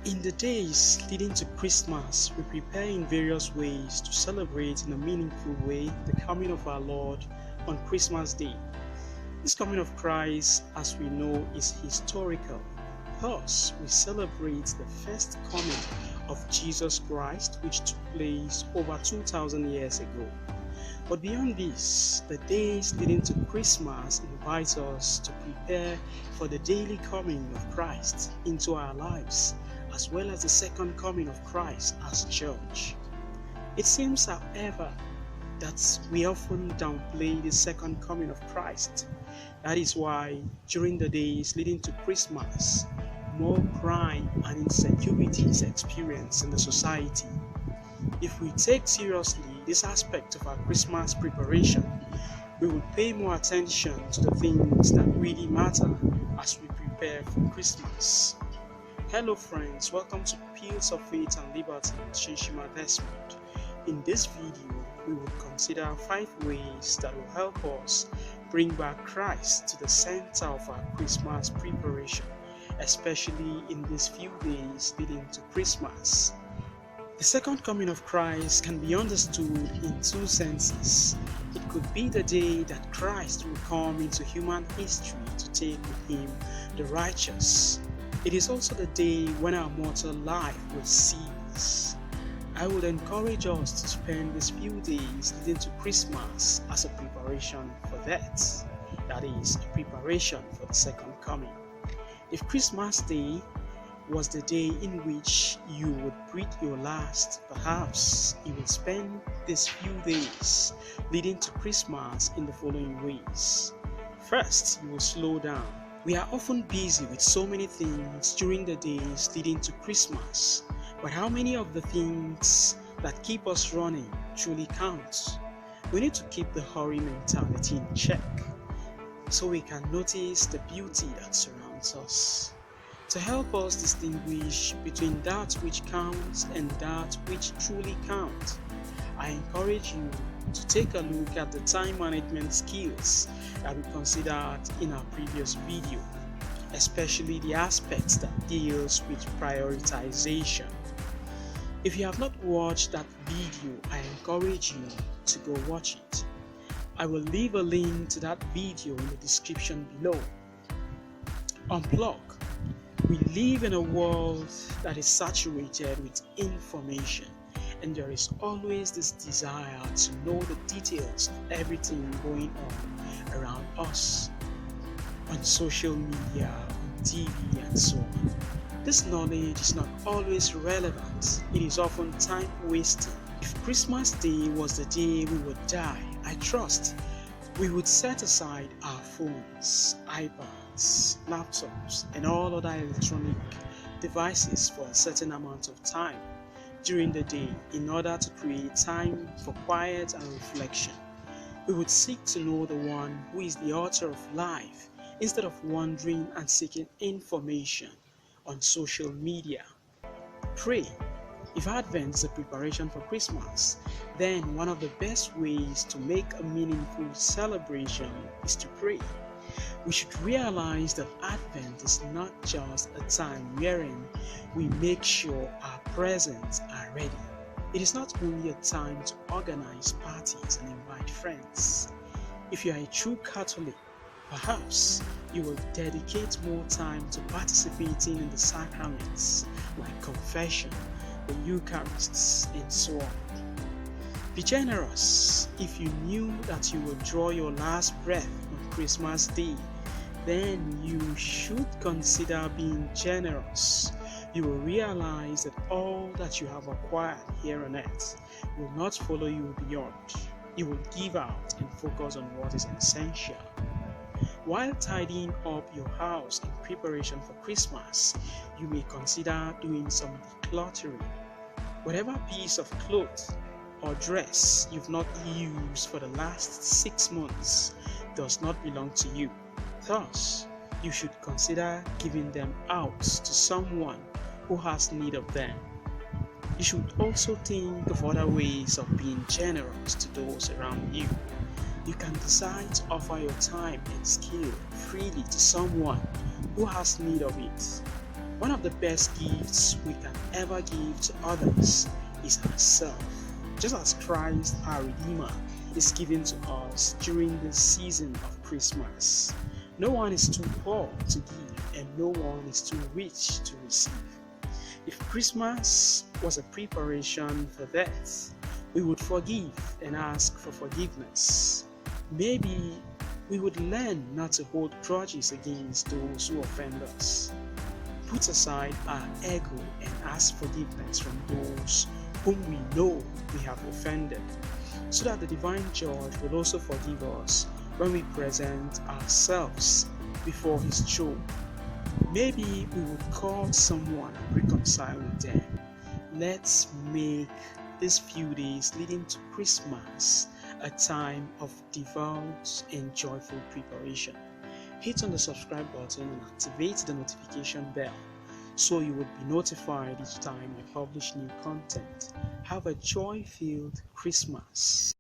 In the days leading to Christmas, we prepare in various ways to celebrate in a meaningful way the coming of our Lord on Christmas Day. This coming of Christ, as we know, is historical. Thus, we celebrate the first coming of Jesus Christ, which took place over 2,000 years ago. But beyond this, the days leading to Christmas invite us to prepare for the daily coming of Christ into our lives, as well as the second coming of Christ as church. It seems, however, that we often downplay the second coming of Christ. That is why, during the days leading to Christmas, more crime and insecurity is experienced in the society. If we take seriously this aspect of our Christmas preparation, we will pay more attention to the things that really matter as we prepare for Christmas. Hello friends, welcome to Pills of Faith and Liberty with Shinshima Desmond. In this video, we will consider 5 ways that will help us bring back Christ to the center of our Christmas preparation, especially in these few days leading to Christmas. The second coming of Christ can be understood in 2 senses. It could be the day that Christ will come into human history to take with him the righteous. It is also the day when our mortal life will cease. I would encourage us to spend these few days leading to Christmas as a preparation for that. That is, a preparation for the second coming. If Christmas Day was the day in which you would breathe your last, perhaps you will spend these few days leading to Christmas in the following ways. First, you will slow down. We are often busy with so many things during the days leading to Christmas, but how many of the things that keep us running truly count? We need to keep the hurry mentality in check so we can notice the beauty that surrounds us. To help us distinguish between that which counts and that which truly counts, I encourage you to take a look at the time management skills that we considered in our previous video, especially the aspects that deals with prioritization. If you have not watched that video, I encourage you to go watch it. I will leave a link to that video in the description below. Unplug. We live in a world that is saturated with information, and there is always this desire to know the details of everything going on around us, on social media, on TV, and so on. This knowledge is not always relevant. It is often time wasting. If Christmas Day was the day we would die, I trust we would set aside our phones, iPads, laptops, and all other electronic devices for a certain amount of time during the day in order to create time for quiet and reflection. We would seek to know the one who is the author of life instead of wandering and seeking information on social media. Pray. If Advent is a preparation for Christmas, then one of the best ways to make a meaningful celebration is to pray. We should realize that Advent is not just a time wherein we make sure our presents are ready. It is not only a time to organize parties and invite friends. If you are a true Catholic, perhaps you will dedicate more time to participating in the sacraments like confession, the Eucharists, and so on. Be generous. If you knew that you will draw your last breath on Christmas Day, then you should consider being generous. You will realize that all that you have acquired here on earth will not follow you beyond. You will give out and focus on what is essential. While tidying up your house in preparation for Christmas, you may consider doing some decluttering. Whatever piece of cloth or dress you've not used for the last 6 months does not belong to you. Thus, you should consider giving them out to someone who has need of them. You should also think of other ways of being generous to those around you. You can decide to offer your time and skill freely to someone who has need of it. One of the best gifts we can ever give to others is ourselves. Just as Christ, our Redeemer, is given to us during the season of Christmas. No one is too poor to give, and no one is too rich to receive. If Christmas was a preparation for that, we would forgive and ask for forgiveness. Maybe we would learn not to hold grudges against those who offend us. Put aside our ego and ask forgiveness from those whom we know we have offended, so that the divine judge will also forgive us when we present ourselves before his throne. Maybe we would call someone and reconcile with them. Let's make these few days leading to Christmas a time of devout and joyful preparation. Hit on the subscribe button and activate the notification bell so you would be notified each time I publish new content. Have a joy-filled Christmas.